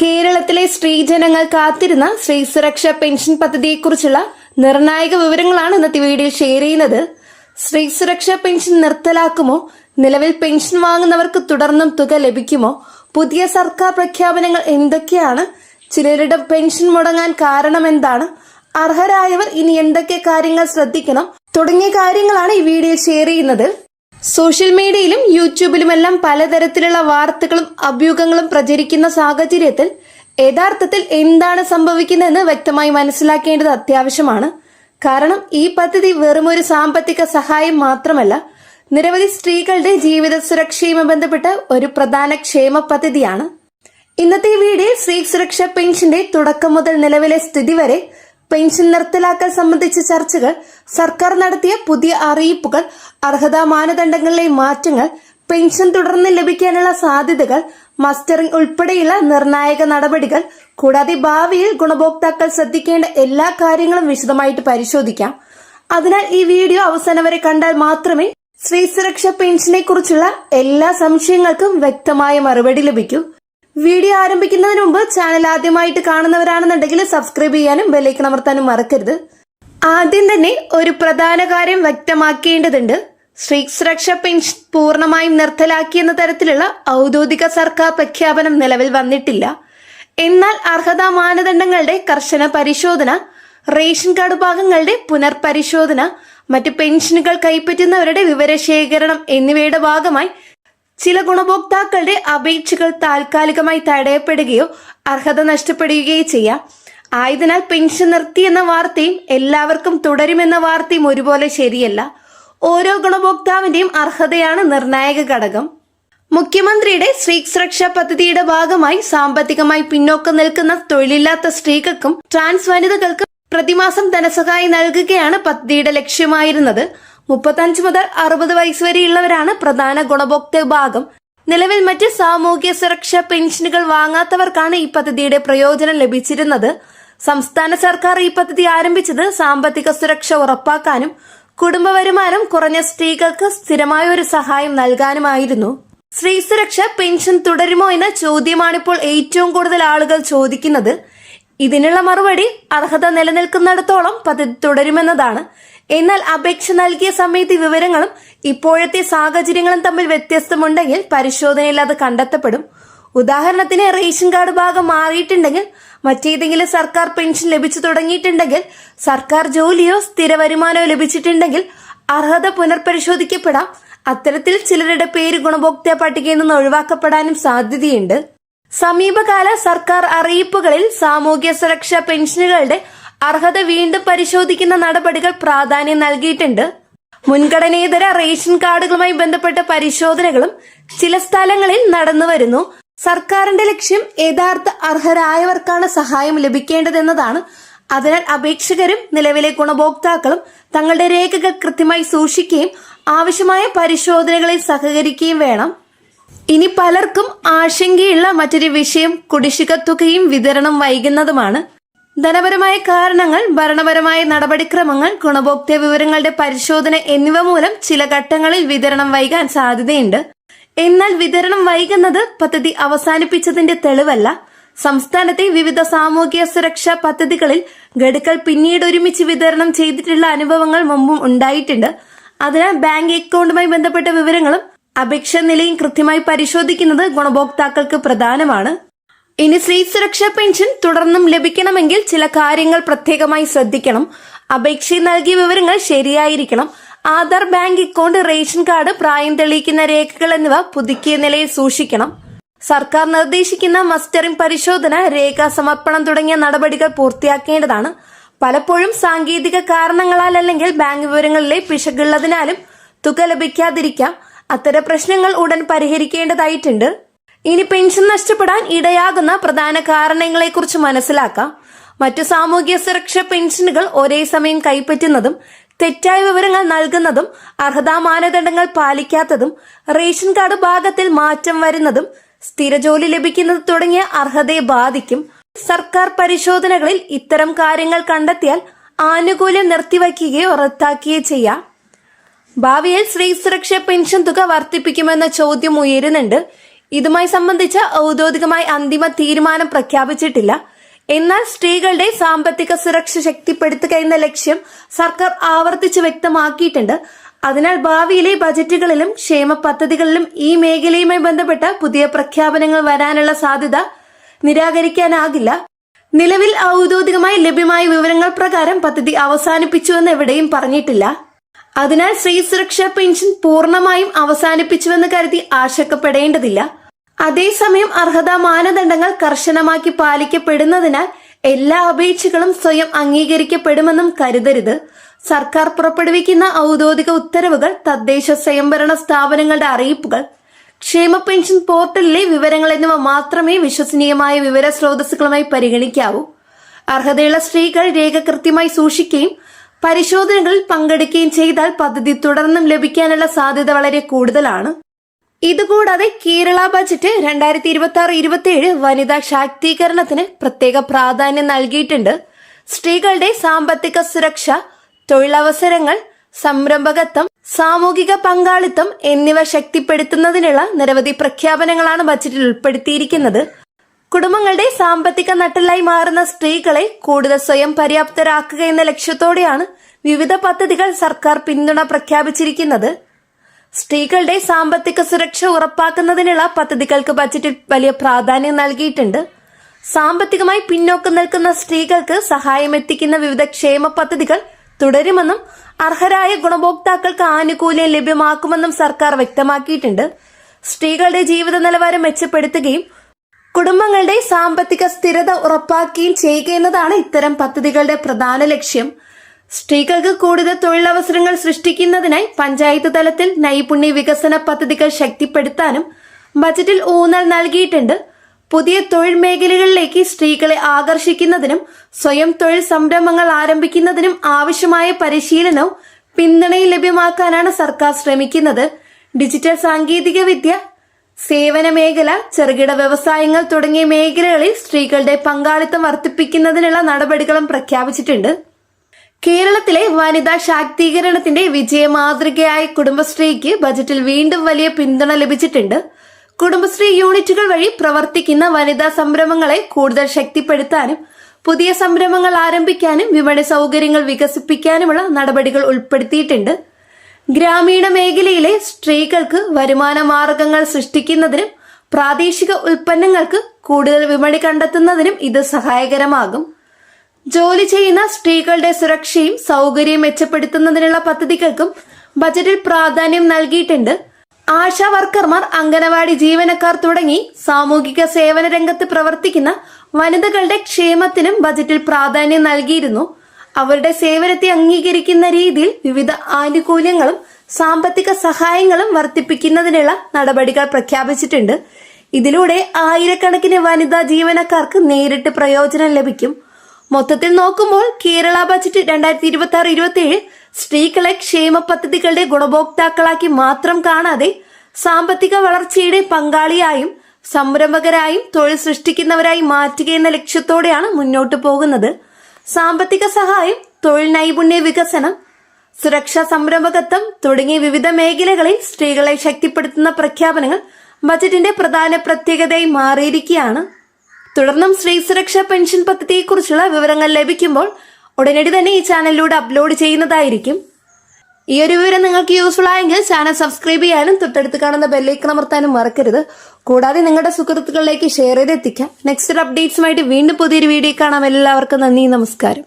കേരളത്തിലെ സ്ത്രീജനങ്ങൾ കാത്തിരുന്ന സ്ത്രീ സുരക്ഷാ പെൻഷൻ പദ്ധതിയെക്കുറിച്ചുള്ള നിർണായക വിവരങ്ങളാണ് ഇന്നത്തെ വീഡിയോയിൽ ഷെയർ ചെയ്യുന്നത്. സ്ത്രീ സുരക്ഷാ പെൻഷൻ നിർത്തലാക്കുമോ? നിലവിൽ പെൻഷൻ വാങ്ങുന്നവർക്ക് തുടർന്നും തുക ലഭിക്കുമോ? പുതിയ സർക്കാർ പ്രഖ്യാപനങ്ങൾ എന്തൊക്കെയാണ്? ചിലരുടെ പെൻഷൻ മുടങ്ങാൻ കാരണം എന്താണ്? അർഹരായവർ ഇനി എന്തൊക്കെ കാര്യങ്ങൾ ശ്രദ്ധിക്കണം? തുടങ്ങിയ കാര്യങ്ങളാണ് ഈ വീഡിയോയിൽ ഷെയർ ചെയ്യുന്നത്. സോഷ്യൽ മീഡിയയിലും യൂട്യൂബിലുമെല്ലാം പലതരത്തിലുള്ള വാർത്തകളും അഭ്യൂഹങ്ങളും പ്രചരിക്കുന്ന സാഹചര്യത്തിൽ യഥാർത്ഥത്തിൽ എന്താണ് സംഭവിക്കുന്നതെന്ന് വ്യക്തമായി മനസ്സിലാക്കേണ്ടത് അത്യാവശ്യമാണ്. കാരണം ഈ പദ്ധതി വെറുമൊരു സാമ്പത്തിക സഹായം മാത്രമല്ല, നിരവധി സ്ത്രീകളുടെ ജീവിത സുരക്ഷയുമായി ബന്ധപ്പെട്ട ഒരു പ്രധാന ക്ഷേമ പദ്ധതിയാണ്. ഇന്നത്തെ വീഡിയോയിൽ സ്ത്രീ സുരക്ഷാ പെൻഷന്റെ തുടക്കം മുതൽ നിലവിലെ സ്ഥിതി വരെ, പെൻഷൻ നിർത്തലാക്കൽ സംബന്ധിച്ച ചർച്ചകൾ, സർക്കാർ നടത്തിയ പുതിയ അറിയിപ്പുകൾ, അർഹതാ മാനദണ്ഡങ്ങളിലെ മാറ്റങ്ങൾ, പെൻഷൻ തുടർന്ന് ലഭിക്കാനുള്ള സാധ്യതകൾ, മസ്റ്ററിംഗ് ഉൾപ്പെടെയുള്ള നിർണായക നടപടികൾ, കൂടാതെ ഭാവിയിൽ ഗുണഭോക്താക്കൾ ശ്രദ്ധിക്കേണ്ട എല്ലാ കാര്യങ്ങളും വിശദമായിട്ട് പരിശോധിക്കാം. അതിനാൽ ഈ വീഡിയോ അവസാനം വരെ കണ്ടാൽ മാത്രമേ സ്ത്രീ സുരക്ഷാ പെൻഷനെ കുറിച്ചുള്ള എല്ലാ സംശയങ്ങൾക്കും വ്യക്തമായ മറുപടി ലഭിക്കൂ. വീഡിയോ ആരംഭിക്കുന്നതിന് മുമ്പ് ചാനൽ ആദ്യമായിട്ട് കാണുന്നവരാണെന്നുണ്ടെങ്കിൽ സബ്സ്ക്രൈബ് ചെയ്യാനും ബെല്ലൈക്കൺ അമർത്താനും മറക്കരുത്. ആദ്യം തന്നെ ഒരു പ്രധാന കാര്യം വ്യക്തമാക്കേണ്ടതുണ്ട്. സ്ത്രീ സുരക്ഷാ പെൻഷൻ പൂർണ്ണമായും നിർത്തലാക്കിയെന്ന തരത്തിലുള്ള ഔദ്യോഗിക സർക്കാർ പ്രഖ്യാപനം നിലവിൽ വന്നിട്ടില്ല. എന്നാൽ അർഹതാ മാനദണ്ഡങ്ങളുടെ കർശന പരിശോധന, റേഷൻ കാർഡ് ഭാഗങ്ങളുടെ പുനർപരിശോധന, മറ്റ് പെൻഷനുകൾ കൈപ്പറ്റുന്നവരുടെ വിവരശേഖരണം എന്നിവയുടെ ഭാഗമായി ചില ഗുണഭോക്താക്കളുടെ അപേക്ഷകൾ താൽക്കാലികമായി തടയപ്പെടുകയോ അർഹത നഷ്ടപ്പെടുകയോ ചെയ്യാം. ആയതിനാൽ പെൻഷൻ നിർത്തിയെന്ന വാർത്തയും എല്ലാവർക്കും തുടരുമെന്ന വാർത്തയും ഒരുപോലെ ശരിയല്ല. ഓരോ ഗുണഭോക്താവിന്റെയും അർഹതയാണ് നിർണായക ഘടകം. മുഖ്യമന്ത്രിയുടെ സ്ത്രീ സുരക്ഷാ പദ്ധതിയുടെ ഭാഗമായി സാമ്പത്തികമായി പിന്നോക്കം നിൽക്കുന്ന തൊഴിലില്ലാത്ത സ്ത്രീകൾക്കും ട്രാൻസ് വനിതകൾക്കും പ്രതിമാസം ധനസഹായം നൽകുകയാണ് പദ്ധതിയുടെ ലക്ഷ്യമായിരുന്നത്. 35 മുതൽ 60 വയസ്സ് വരെയുള്ളവരാണ് പ്രധാന ഗുണഭോക്തൃ ഭാഗം. നിലവിൽ മറ്റ് സാമൂഹ്യ സുരക്ഷാ പെൻഷനുകൾ വാങ്ങാത്തവർക്കാണ് ഈ പദ്ധതിയുടെ പ്രയോജനം ലഭിച്ചിരുന്നത്. സംസ്ഥാന സർക്കാർ ഈ പദ്ധതി ആരംഭിച്ചത് സാമ്പത്തിക സുരക്ഷ ഉറപ്പാക്കാനും കുടുംബ വരുമാനം കുറഞ്ഞ സ്ത്രീകൾക്ക് സ്ഥിരമായ ഒരു സഹായം നൽകാനുമായിരുന്നു. സ്ത്രീ സുരക്ഷ പെൻഷൻ തുടരുമോ എന്ന ചോദ്യമാണിപ്പോൾ ഏറ്റവും കൂടുതൽ ആളുകൾ ചോദിക്കുന്നത്. ഇതിനുള്ള മറുപടി അർഹത നിലനിൽക്കുന്നിടത്തോളം പദ്ധതി തുടരുമെന്നതാണ്. എന്നാൽ അപേക്ഷ നൽകിയ സമയത്തെ വിവരങ്ങളും ഇപ്പോഴത്തെ സാഹചര്യങ്ങളും തമ്മിൽ വ്യത്യസ്തമുണ്ടെങ്കിൽ പരിശോധനയിൽ അത് കണ്ടെത്തപ്പെടും. ഉദാഹരണത്തിന് റേഷൻ കാർഡ് ഭാഗം മാറിയിട്ടുണ്ടെങ്കിൽ, മറ്റേതെങ്കിലും സർക്കാർ പെൻഷൻ ലഭിച്ചു തുടങ്ങിയിട്ടുണ്ടെങ്കിൽ, സർക്കാർ ജോലിയോ സ്ഥിര വരുമാനമോ ലഭിച്ചിട്ടുണ്ടെങ്കിൽ അർഹത പുനർപരിശോധിക്കപ്പെടാം. അത്തരത്തിൽ ചിലരുടെ പേര് ഗുണഭോക്തൃ പട്ടികയിൽ നിന്ന് ഒഴിവാക്കപ്പെടാനും സാധ്യതയുണ്ട്. സമീപകാല സർക്കാർ അറിയിപ്പുകളിൽ സാമൂഹ്യ സുരക്ഷാ പെൻഷനുകളുടെ അർഹത വീണ്ടും പരിശോധിക്കുന്ന നടപടികൾ പ്രാധാന്യം നൽകിയിട്ടുണ്ട്. മുൻഗണനേതര റേഷൻ കാർഡുകളുമായി ബന്ധപ്പെട്ട പരിശോധനകളും ചില സ്ഥലങ്ങളിൽ നടന്നുവരുന്നു. സർക്കാരിന്റെ ലക്ഷ്യം യഥാർത്ഥ അർഹരായവർക്കാണ് സഹായം ലഭിക്കേണ്ടതെന്നതാണ്. അതിനാൽ അപേക്ഷകരും നിലവിലെ ഗുണഭോക്താക്കളും തങ്ങളുടെ രേഖകൾ കൃത്യമായി സൂക്ഷിക്കുകയും ആവശ്യമായ പരിശോധനകളിൽ സഹകരിക്കുകയും വേണം. ഇനി പലർക്കും ആശങ്കയുള്ള മറ്റൊരു വിഷയം കുടിശ്ശിക തുകയും വിതരണം വൈകുന്നതുമാണ്. ധനപരമായ കാരണങ്ങൾ, ഭരണപരമായ നടപടിക്രമങ്ങൾ, ഗുണഭോക്തൃ വിവരങ്ങളുടെ പരിശോധന എന്നിവ മൂലം ചില ഘട്ടങ്ങളിൽ വിതരണം വൈകാൻ സാധ്യതയുണ്ട്. എന്നാൽ വിതരണം വൈകുന്നത് പദ്ധതി അവസാനിപ്പിച്ചതിന്റെ തെളിവല്ല. സംസ്ഥാനത്തെ വിവിധ സാമൂഹ്യ സുരക്ഷാ പദ്ധതികളിൽ ഗഡുക്കൾ പിന്നീട് ഒരുമിച്ച് വിതരണം ചെയ്തിട്ടുള്ള അനുഭവങ്ങൾ മുമ്പും ഉണ്ടായിട്ടുണ്ട്. അതിനാൽ ബാങ്ക് അക്കൗണ്ടുമായി ബന്ധപ്പെട്ട വിവരങ്ങളും അപേക്ഷ നിലയും കൃത്യമായി പരിശോധിക്കുന്നത് ഗുണഭോക്താക്കൾക്ക് പ്രധാനമാണ്. ഇനി സ്ത്രീ സുരക്ഷാ പെൻഷൻ തുടർന്നും ലഭിക്കണമെങ്കിൽ ചില കാര്യങ്ങൾ പ്രത്യേകമായി ശ്രദ്ധിക്കണം. അപേക്ഷയിൽ നൽകിയ വിവരങ്ങൾ ശരിയായിരിക്കണം. Aadhaar, bank account, ration card, പ്രായം തെളിയിക്കുന്ന രേഖകൾ എന്നിവ പുതുക്കിയ നിലയിൽ സൂക്ഷിക്കണം. സർക്കാർ നിർദ്ദേശിക്കുന്ന മസ്റ്ററിംഗ് പരിശോധന, രേഖാ സമർപ്പണം തുടങ്ങിയ നടപടികൾ പൂർത്തിയാക്കേണ്ടതാണ്. പലപ്പോഴും സാങ്കേതിക കാരണങ്ങളാൽ അല്ലെങ്കിൽ ബാങ്ക് വിവരങ്ങളിലെ പിശകുള്ളതിനാലും തുക ലഭിക്കാതിരിക്കാം. അത്തരം പ്രശ്നങ്ങൾ ഉടൻ പരിഹരിക്കേണ്ടതായിട്ടുണ്ട്. ഇനി പെൻഷൻ നഷ്ടപ്പെടാൻ ഇടയാകുന്ന പ്രധാന കാരണങ്ങളെക്കുറിച്ച് മനസ്സിലാക്കാം. മറ്റു സാമൂഹ്യ സുരക്ഷാ പെൻഷനുകൾ ഒരേ സമയം കൈപ്പറ്റുന്നതും, തെറ്റായ വിവരങ്ങൾ നൽകുന്നതും, അർഹതാ മാനദണ്ഡങ്ങൾ പാലിക്കാത്തതും, റേഷൻ കാർഡ് ഭാഗത്തിൽ മാറ്റം വരുന്നതും, സ്ഥിര ജോലി ലഭിക്കുന്നത് തുടങ്ങിയ അർഹതയെ ബാധിക്കും. സർക്കാർ പരിശോധനകളിൽ ഇത്തരം കാര്യങ്ങൾ കണ്ടെത്തിയാൽ ആനുകൂല്യം നിർത്തിവയ്ക്കുകയോ റദ്ദാക്കുകയോ ചെയ്യാം. ഭാവിയിൽ സ്ത്രീ സുരക്ഷാ പെൻഷൻ തുക വർദ്ധിപ്പിക്കുമെന്ന ചോദ്യം ഉയരുന്നുണ്ട്. ഇതുമായി സംബന്ധിച്ച് ഔദ്യോഗികമായി അന്തിമ തീരുമാനം പ്രഖ്യാപിച്ചിട്ടില്ല. എന്നാൽ സ്ത്രീകളുടെ സാമ്പത്തിക സുരക്ഷ ശക്തിപ്പെടുത്തുക എന്ന ലക്ഷ്യം സർക്കാർ ആവർത്തിച്ച് വ്യക്തമാക്കിയിട്ടുണ്ട്. അതിനാൽ ഭാവിയിലെ ബജറ്റുകളിലും ക്ഷേമ പദ്ധതികളിലും ഈ മേഖലയുമായി ബന്ധപ്പെട്ട പുതിയ പ്രഖ്യാപനങ്ങൾ വരാനുള്ള സാധ്യത നിരാകരിക്കാനാകില്ല. നിലവിൽ ഔദ്യോഗികമായി ലഭ്യമായ വിവരങ്ങൾ പ്രകാരം പദ്ധതി അവസാനിപ്പിച്ചുവെന്ന് എവിടെയും പറഞ്ഞിട്ടില്ല. അതിനാൽ സ്ത്രീ സുരക്ഷാ പെൻഷൻ പൂർണ്ണമായും അവസാനിപ്പിച്ചുവെന്ന് കരുതി ആശങ്കപ്പെടേണ്ടതില്ല. അതേസമയം അർഹതാ മാനദണ്ഡങ്ങൾ കർശനമാക്കി പാലിക്കപ്പെടുന്നതിനാൽ എല്ലാ അപേക്ഷകളും സ്വയം അംഗീകരിക്കപ്പെടുമെന്നും കരുതരുത്. സർക്കാർ പുറപ്പെടുവിക്കുന്ന ഔദ്യോഗിക ഉത്തരവുകൾ, തദ്ദേശ സ്വയംഭരണ സ്ഥാപനങ്ങളുടെ അറിയിപ്പുകൾ, ക്ഷേമ പെൻഷൻ പോർട്ടലിലെ വിവരങ്ങൾ എന്നിവ മാത്രമേ വിശ്വസനീയമായ വിവര സ്രോതസ്സുകളുമായി പരിഗണിക്കാവൂ. അർഹതയുള്ള സ്ത്രീകൾ രേഖ കൃത്യമായി സൂക്ഷിക്കുകയും പരിശോധനകളിൽ പങ്കെടുക്കുകയും ചെയ്താൽ പദ്ധതി തുടർന്നും ലഭിക്കാനുള്ള സാധ്യത വളരെ കൂടുതലാണ്. ഇതുകൂടാതെ കേരള ബജറ്റ് 2026-27 വനിതാ ശാക്തീകരണത്തിന് പ്രത്യേക പ്രാധാന്യം നൽകിയിട്ടുണ്ട്. സ്ത്രീകളുടെ സാമ്പത്തിക സുരക്ഷ, തൊഴിലവസരങ്ങൾ, സംരംഭകത്വം, സാമൂഹിക പങ്കാളിത്തം എന്നിവ ശക്തിപ്പെടുത്തുന്നതിനുള്ള നിരവധി പ്രഖ്യാപനങ്ങളാണ് ബജറ്റിൽ ഉൾപ്പെടുത്തിയിരിക്കുന്നത്. കുടുംബങ്ങളുടെ സാമ്പത്തിക നട്ടെല്ലായി മാറുന്ന സ്ത്രീകളെ കൂടുതൽ സ്വയം പര്യാപ്തരാക്കുക എന്ന ലക്ഷ്യത്തോടെയാണ് വിവിധ പദ്ധതികൾ സർക്കാർ പിന്തുണ പ്രഖ്യാപിച്ചിരിക്കുന്നത്. സ്ത്രീകളുടെ സാമ്പത്തിക സുരക്ഷ ഉറപ്പാക്കുന്നതിനുള്ള പദ്ധതികൾക്ക് ബജറ്റിൽ വലിയ പ്രാധാന്യം നൽകിയിട്ടുണ്ട്. സാമ്പത്തികമായി പിന്നോക്കം നിൽക്കുന്ന സ്ത്രീകൾക്ക് സഹായം എത്തിക്കുന്ന വിവിധ ക്ഷേമ പദ്ധതികൾ തുടരുമെന്നും അർഹരായ ഗുണഭോക്താക്കൾക്ക് ആനുകൂല്യം ലഭ്യമാക്കുമെന്നും സർക്കാർ വ്യക്തമാക്കിയിട്ടുണ്ട്. സ്ത്രീകളുടെ ജീവിത നിലവാരം മെച്ചപ്പെടുത്തുകയും കുടുംബങ്ങളുടെ സാമ്പത്തിക സ്ഥിരത ഉറപ്പാക്കുകയും ചെയ്യുക എന്നതാണ് ഇത്തരം പദ്ധതികളുടെ പ്രധാന ലക്ഷ്യം. സ്ത്രീകൾക്ക് കൂടുതൽ തൊഴിലവസരങ്ങൾ സൃഷ്ടിക്കുന്നതിനായി പഞ്ചായത്ത് തലത്തിൽ നൈപുണ്യ വികസന പദ്ധതികൾ ശക്തിപ്പെടുത്താനും ബജറ്റിൽ ഊന്നൽ നൽകിയിട്ടുണ്ട്. പുതിയ തൊഴിൽ മേഖലകളിലേക്ക് സ്ത്രീകളെ ആകർഷിക്കുന്നതിനും സ്വയം തൊഴിൽ സംരംഭങ്ങൾ ആരംഭിക്കുന്നതിനും ആവശ്യമായ പരിശീലനവും പിന്തുണയും ലഭ്യമാക്കാനാണ് സർക്കാർ ശ്രമിക്കുന്നത്. ഡിജിറ്റൽ സാങ്കേതിക വിദ്യ, സേവന മേഖല, ചെറുകിട വ്യവസായങ്ങൾ തുടങ്ങിയ മേഖലകളിൽ സ്ത്രീകളുടെ പങ്കാളിത്തം വർദ്ധിപ്പിക്കുന്നതിനുള്ള നടപടികളും പ്രഖ്യാപിച്ചിട്ടുണ്ട്. കേരളത്തിലെ വനിതാ ശാക്തീകരണത്തിന്റെ വിജയ മാതൃകയായ കുടുംബശ്രീക്ക് ബജറ്റിൽ വീണ്ടും വലിയ പിന്തുണ ലഭിച്ചിട്ടുണ്ട്. കുടുംബശ്രീ യൂണിറ്റുകൾ വഴി പ്രവർത്തിക്കുന്ന വനിതാ സംരംഭങ്ങളെ കൂടുതൽ ശക്തിപ്പെടുത്താനും പുതിയ സംരംഭങ്ങൾ ആരംഭിക്കാനും വിപണി സൗകര്യങ്ങൾ വികസിപ്പിക്കാനുമുള്ള നടപടികൾ ഉൾപ്പെടുത്തിയിട്ടുണ്ട്. ഗ്രാമീണ മേഖലയിലെ സ്ത്രീകൾക്ക് വരുമാന മാർഗങ്ങൾ സൃഷ്ടിക്കുന്നതിനും പ്രാദേശിക ഉൽപ്പന്നങ്ങൾക്ക് കൂടുതൽ വിപണി കണ്ടെത്തുന്നതിനും ഇത് സഹായകരമാകും. ജോലി ചെയ്യുന്ന സ്ത്രീകളുടെ സുരക്ഷയും സൗകര്യവും മെച്ചപ്പെടുത്തുന്നതിനുള്ള പദ്ധതികൾക്കും ബജറ്റിൽ പ്രാധാന്യം നൽകിയിട്ടുണ്ട്. ആശാ വർക്കർമാർ, അംഗനവാടി ജീവനക്കാർ തുടങ്ങി സാമൂഹിക സേവന രംഗത്ത് പ്രവർത്തിക്കുന്ന വനിതകളുടെ ക്ഷേമത്തിനും ബജറ്റിൽ പ്രാധാന്യം നൽകിയിരുന്നു. അവരുടെ സേവനത്തെ അംഗീകരിക്കുന്ന രീതിയിൽ വിവിധ ആനുകൂല്യങ്ങളും സാമ്പത്തിക സഹായങ്ങളും വർദ്ധിപ്പിക്കുന്നതിനുള്ള നടപടികൾ പ്രഖ്യാപിച്ചിട്ടുണ്ട്. ഇതിലൂടെ ആയിരക്കണക്കിന് വനിതാ ജീവനക്കാർക്ക് നേരിട്ട് പ്രയോജനം ലഭിക്കും. മൊത്തത്തിൽ നോക്കുമ്പോൾ കേരള ബജറ്റ് 2026-27 സ്ത്രീകളെ ക്ഷേമ പദ്ധതികളുടെ ഗുണഭോക്താക്കളാക്കി മാത്രം കാണാതെ സാമ്പത്തിക വളർച്ചയുടെ പങ്കാളിയായും സംരംഭകരായും തൊഴിൽ സൃഷ്ടിക്കുന്നവരായി മാറ്റുക എന്ന ലക്ഷ്യത്തോടെയാണ് മുന്നോട്ടു പോകുന്നത്. സാമ്പത്തിക സഹായം, തൊഴിൽ നൈപുണ്യ വികസനം, സുരക്ഷാ സംരംഭകത്വം തുടങ്ങിയ വിവിധ മേഖലകളിൽ സ്ത്രീകളെ ശക്തിപ്പെടുത്തുന്ന പ്രഖ്യാപനങ്ങൾ ബജറ്റിന്റെ പ്രധാന പ്രത്യേകതയായി മാറിയിരിക്കുകയാണ്. തുടർന്നും സ്ത്രീ സുരക്ഷാ പെൻഷൻ പദ്ധതിയെക്കുറിച്ചുള്ള വിവരങ്ങൾ ലഭിക്കുമ്പോൾ ഉടനടി തന്നെ ഈ ചാനലിലൂടെ അപ്ലോഡ് ചെയ്യുന്നതായിരിക്കും. ഈ ഒരു വിവരം നിങ്ങൾക്ക് യൂസ്ഫുൾ ആയെങ്കിൽ ചാനൽ സബ്സ്ക്രൈബ് ചെയ്യാനും തൊട്ടടുത്ത് കാണുന്ന ബെല്ലൈക്കൺ അമർത്താനും മറക്കരുത്. കൂടാതെ നിങ്ങളുടെ സുഹൃത്തുക്കളിലേക്ക് ഷെയർ ചെയ്ത് എത്തിക്കാം. നെക്സ്റ്റ് അപ്ഡേറ്റ്സുമായിട്ട് വീണ്ടും പുതിയൊരു വീഡിയോ കാണാം. എല്ലാവർക്കും നന്ദി, നമസ്കാരം.